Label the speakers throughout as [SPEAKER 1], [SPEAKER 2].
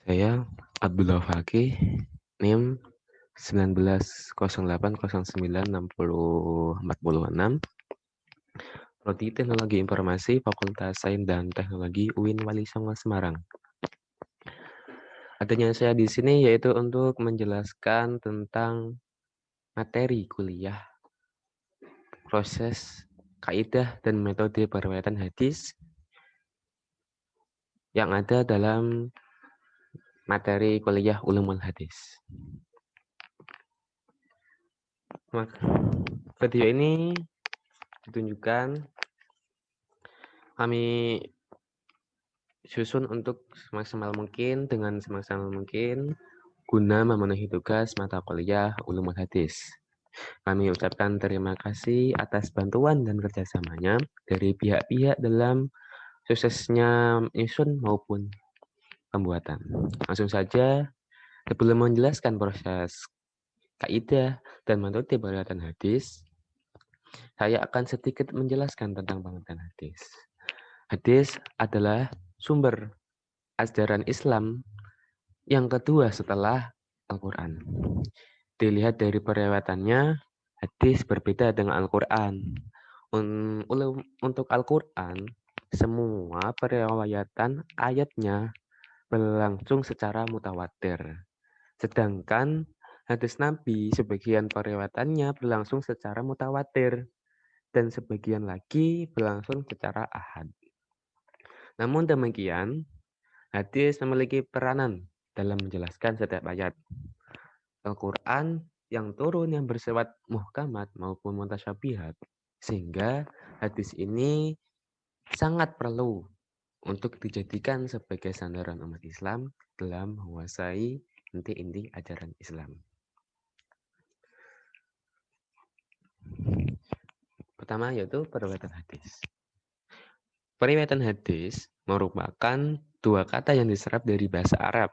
[SPEAKER 1] Saya Abdullah Fakih, NIM 1908096046, Prodi Teknologi Informasi, Fakultas Sains dan Teknologi UIN Wali Songo Semarang. Adanya saya di sini yaitu untuk menjelaskan tentang materi kuliah, proses, kaidah dan metode periwayatan hadis yang ada dalam materi kuliah Ulumul Hadis. Video ini ditunjukkan kami susun untuk semaksimal mungkin guna memenuhi tugas mata kuliah Ulumul Hadis. Kami ucapkan terima kasih atas bantuan dan kerjasamanya dari pihak-pihak dalam suksesnya menyusun maupun pembuatan. Langsung saja, sebelum menjelaskan proses kaidah dan metode periwayatan hadis, saya akan sedikit menjelaskan tentang pengertian hadis. Hadis adalah sumber ajaran Islam yang kedua setelah Al-Quran. Dilihat dari periwayatannya, hadis berbeda dengan Al-Quran. Untuk Al-Quran, semua periwayatan ayatnya berlangsung secara mutawatir. Sedangkan hadis Nabi, sebagian periwayatannya berlangsung secara mutawatir dan sebagian lagi berlangsung secara ahad. Namun demikian, hadis memiliki peranan dalam menjelaskan setiap ayat. Al-Quran yang turun yang bersifat muhkamat maupun mutasyabihat, sehingga hadis ini sangat perlu untuk dijadikan sebagai sandaran umat Islam dalam menguasai inti-inti ajaran Islam. Pertama yaitu periwayatan hadis. Periwayatan hadis merupakan dua kata yang diserap dari bahasa Arab,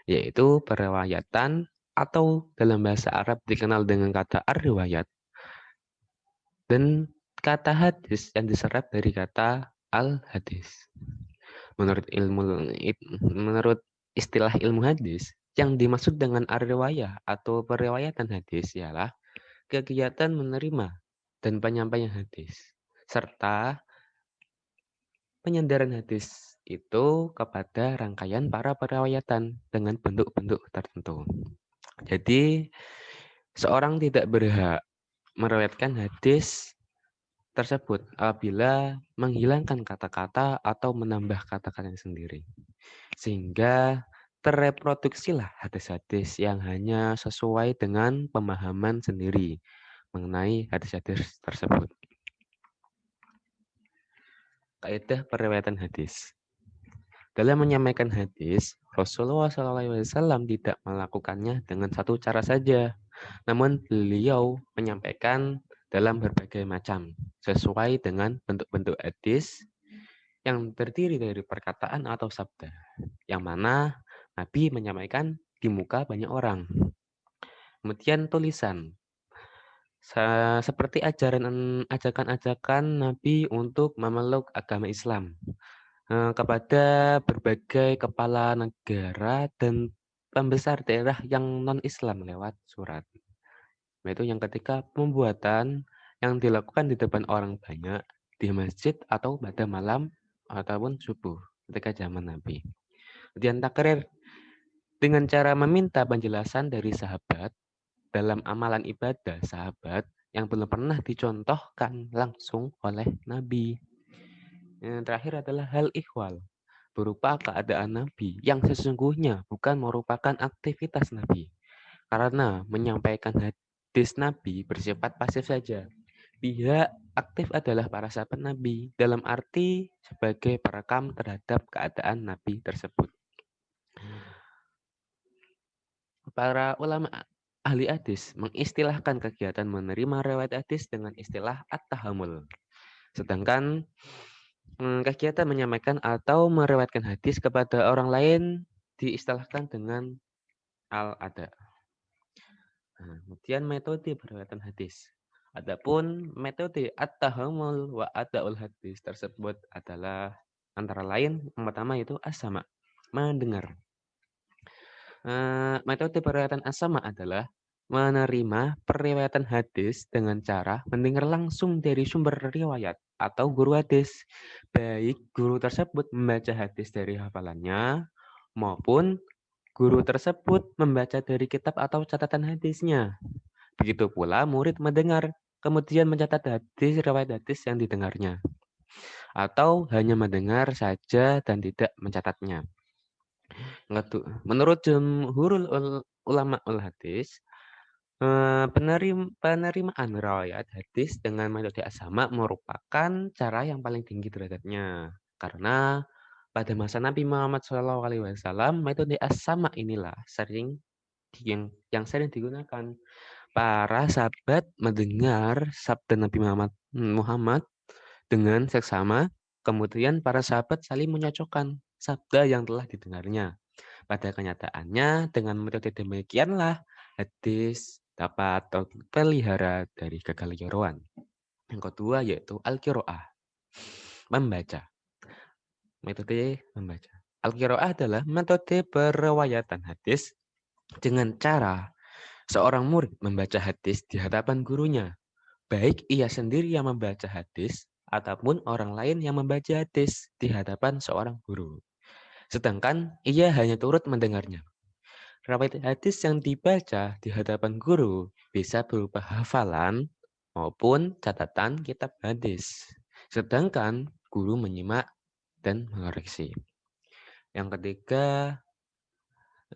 [SPEAKER 1] yaitu periwayatan atau dalam bahasa Arab dikenal dengan kata ar-riwayat, dan kata hadis yang diserap dari kata al-hadis. Menurut istilah ilmu hadis, yang dimaksud dengan ar-riwayah atau periwayatan hadis ialah kegiatan menerima dan penyampaian hadis, serta penyandaran hadis itu kepada rangkaian para periwayatan dengan bentuk-bentuk tertentu. Jadi, seorang tidak berhak meriwayatkan hadis tersebut apabila menghilangkan kata-kata atau menambah kata-kata sendiri. Sehingga terreproduksilah hadis-hadis yang hanya sesuai dengan pemahaman sendiri mengenai hadis-hadis tersebut. Kaidah periwayatan hadis. Dalam menyampaikan hadis, Rasulullah SAW tidak melakukannya dengan satu cara saja, namun beliau menyampaikan dalam berbagai macam, sesuai dengan bentuk-bentuk hadis yang terdiri dari perkataan atau sabda, yang mana Nabi menyampaikan di muka banyak orang. Kemudian tulisan, seperti ajakan-ajakan Nabi untuk memeluk agama Islam kepada berbagai kepala negara dan pembesar daerah yang non-Islam lewat surat. Yaitu yang ketiga, pembuatan yang dilakukan di depan orang banyak di masjid atau pada malam ataupun subuh ketika zaman Nabi. Kemudian takrir dengan cara meminta penjelasan dari sahabat dalam amalan ibadah sahabat yang belum pernah dicontohkan langsung oleh Nabi. Yang terakhir adalah hal ikhwal, berupa keadaan Nabi yang sesungguhnya bukan merupakan aktivitas Nabi. Karena menyampaikan hadis Nabi bersifat pasif saja. Pihak aktif adalah para sahabat Nabi dalam arti sebagai perekam terhadap keadaan Nabi tersebut. Para ulama ahli hadis mengistilahkan kegiatan menerima riwayat hadis dengan istilah at-tahammul. Sedangkan kegiatan menyampaikan atau meriwayatkan hadis kepada orang lain diistilahkan dengan al-ada. Kemudian metode periwayatan hadis. Adapun metode at-tahammul wa adaul hadis tersebut adalah antara lain yang pertama itu as-sama, mendengar. Metode periwayatan as-sama adalah menerima periwayatan hadis dengan cara mendengar langsung dari sumber riwayat atau guru hadis, baik guru tersebut membaca hadis dari hafalannya maupun guru tersebut membaca dari kitab atau catatan hadisnya. Begitu pula murid mendengar, kemudian mencatat hadis riwayat hadis yang didengarnya, atau hanya mendengar saja dan tidak mencatatnya. Menurut jumhurul ulama ul hadis, penerimaan riwayat hadis dengan metode as-sama merupakan cara yang paling tinggi derajatnya. Karena pada masa Nabi Muhammad SAW, metode as-sama inilah yang sering digunakan. Para sahabat mendengar sabda Nabi Muhammad dengan seksama, kemudian para sahabat saling menyocokkan sabda yang telah didengarnya. Pada kenyataannya, dengan metode demikianlah hadis dapat terpelihara dari kekeliruan. Yang kedua yaitu al-qiraah, membaca. Metode membaca. Al-qiraah adalah metode periwayatan hadis dengan cara seorang murid membaca hadis di hadapan gurunya, baik ia sendiri yang membaca hadis ataupun orang lain yang membaca hadis di hadapan seorang guru. Sedangkan ia hanya turut mendengarnya. Riwayat hadis yang dibaca di hadapan guru bisa berupa hafalan maupun catatan kitab hadis. Sedangkan guru menyimak dan mengoreksi. Yang ketiga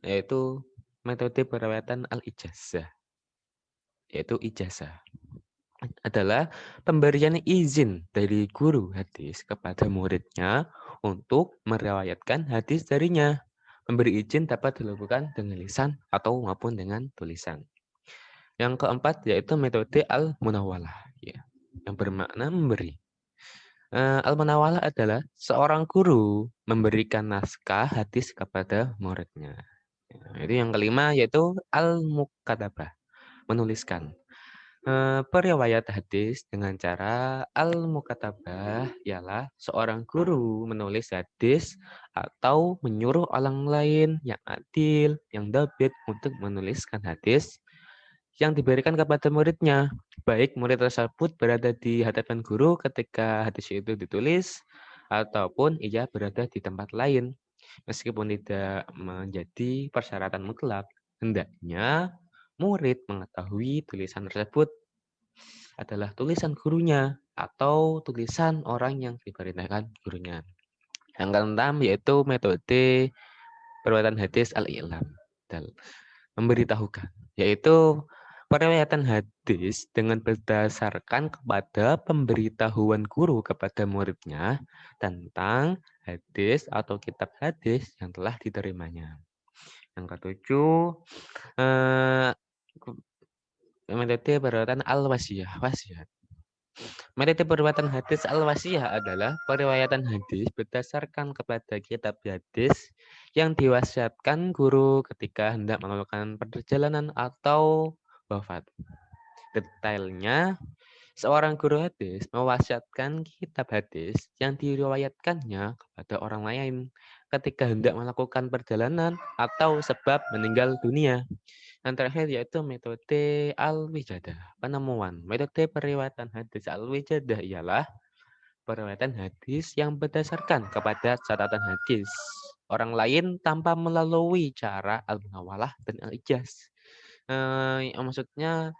[SPEAKER 1] yaitu metode periwayatan al-ijazah, yaitu ijazah. Adalah pemberian izin dari guru hadis kepada muridnya untuk meriwayatkan hadis darinya. Memberi izin dapat dilakukan dengan lisan atau maupun dengan tulisan. Yang keempat yaitu metode al-munawalah, ya, yang bermakna memberi. Al-munawalah adalah seorang guru memberikan naskah hadis kepada muridnya. Itu yang kelima yaitu al-mukatabah, menuliskan. Periwayat hadis dengan cara al-mukatabah ialah seorang guru menulis hadis atau menyuruh orang lain yang adil, yang dabit untuk menuliskan hadis yang diberikan kepada muridnya. Baik murid tersebut berada di hadapan guru ketika hadis itu ditulis ataupun ia berada di tempat lain. Meskipun tidak menjadi persyaratan mutlak, hendaknya murid mengetahui tulisan tersebut adalah tulisan gurunya atau tulisan orang yang diperintahkan gurunya. Yang keenam yaitu metode periwayatan hadis al-i'lam, memberitahukan, yaitu periwayatan hadis dengan berdasarkan kepada pemberitahuan guru kepada muridnya tentang hadis atau kitab hadis yang telah diterimanya. Yang ketujuh, eh, metode periwayatan al-wasiyah, wasiat. Metode periwayatan hadis al-wasiyah adalah periwayatan hadis berdasarkan kepada kitab hadis yang diwasiatkan guru ketika hendak melakukan perjalanan atau wafat. Detailnya, seorang guru hadis mewasiatkan kitab hadis yang diriwayatkannya kepada orang lain ketika hendak melakukan perjalanan atau sebab meninggal dunia. Yang terakhir yaitu metode al-wijadah, penemuan. Metode periwayatan hadis al-wijadah ialah periwayatan hadis yang berdasarkan kepada catatan hadis orang lain tanpa melalui cara al-munawalah dan al-ijaz. Maksudnya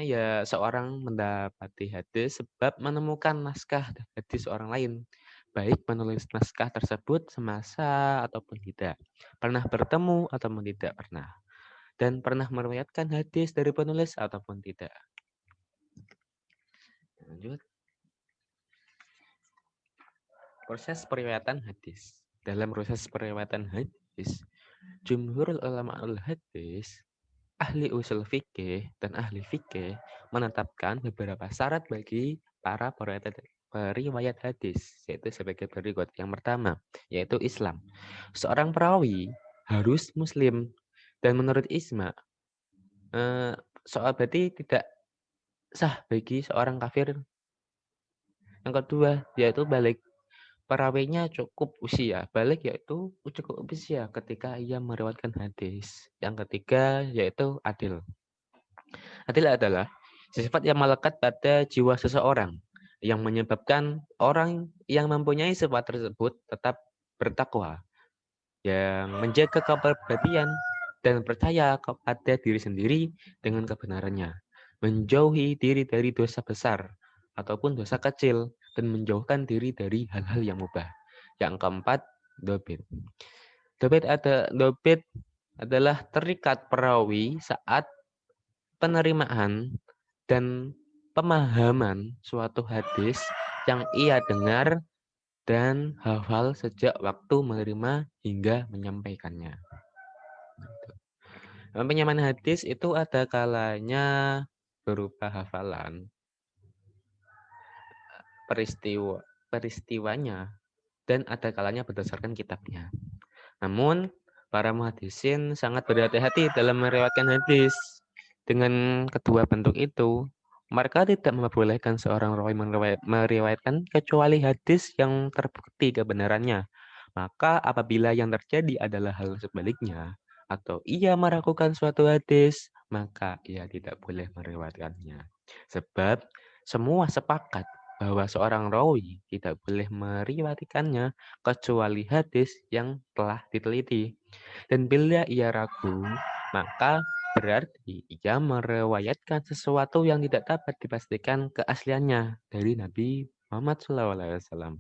[SPEAKER 1] ya seorang mendapati hadis sebab menemukan naskah hadis orang lain, baik menulis naskah tersebut semasa ataupun tidak, pernah bertemu ataupun tidak pernah, dan pernah meriwayatkan hadis dari penulis ataupun tidak. Lanjut. Proses periwayatan hadis. Dalam proses periwayatan hadis, jumhurul ulama al-hadis, ahli usul fikih dan ahli fikih menetapkan beberapa syarat bagi para periwayat hadis, yaitu sebagai berikut. Yang pertama, yaitu Islam. Seorang perawi harus muslim, dan menurut ijma, soal berarti tidak sah bagi seorang kafir. Yang kedua, yaitu balik. perawinya cukup usia, balik yaitu cukup usia ketika ia meriwayatkan hadis. Yang ketiga yaitu adil. Adil adalah sifat yang melekat pada jiwa seseorang yang menyebabkan orang yang mempunyai sifat tersebut tetap bertakwa, yang menjaga kepribadian dan percaya kepada diri sendiri dengan kebenarannya, menjauhi diri dari dosa besar ataupun dosa kecil, dan menjauhkan diri dari hal-hal yang mubah. Yang keempat, dobit. Dobit adalah terikat perawi saat penerimaan dan pemahaman suatu hadis yang ia dengar dan hafal sejak waktu menerima hingga menyampaikannya. Penyamaan hadis itu ada kalanya berupa hafalan, peristiwanya, dan ada kalanya berdasarkan kitabnya. Namun, para muhaddisin sangat berhati-hati dalam meriwayatkan hadis. Dengan kedua bentuk itu, mereka tidak memperbolehkan seorang rawi meriwayatkan kecuali hadis yang terbukti kebenarannya. Maka apabila yang terjadi adalah hal sebaliknya, atau ia meragukan suatu hadis, maka ia tidak boleh meriwayatkannya. Sebab semua sepakat bahwa seorang rawi tidak boleh meriwayatkannya kecuali hadis yang telah diteliti. Dan bila ia ragu, maka berarti ia meriwayatkan sesuatu yang tidak dapat dipastikan keasliannya dari Nabi Muhammad SAW.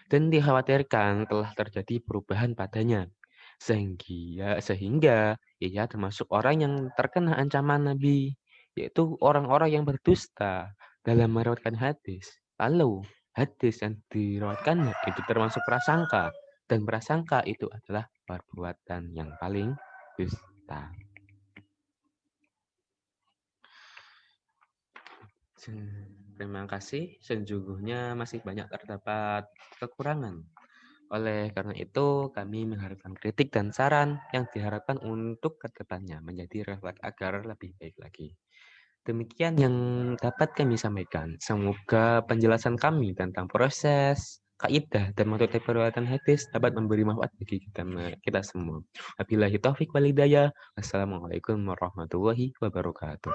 [SPEAKER 1] Dan dikhawatirkan telah terjadi perubahan padanya. Sehingga ia termasuk orang yang terkena ancaman Nabi, yaitu orang-orang yang berdusta dalam meriwayatkan hadis. Lalu hadis yang diriwayatkannya itu termasuk prasangka, dan prasangka itu adalah perbuatan yang paling dusta. Terima kasih. Sejujurnya masih banyak terdapat kekurangan. Oleh karena itu, kami mengharapkan kritik dan saran yang diharapkan untuk kedepannya menjadi refleks agar lebih baik lagi. Demikian yang dapat kami sampaikan. Semoga penjelasan kami tentang proses, kaidah, dan metode periwayatan hadis dapat memberi manfaat bagi kita semua. Wabillahi taufiq wal hidayah. Wassalamualaikum warahmatullahi wabarakatuh.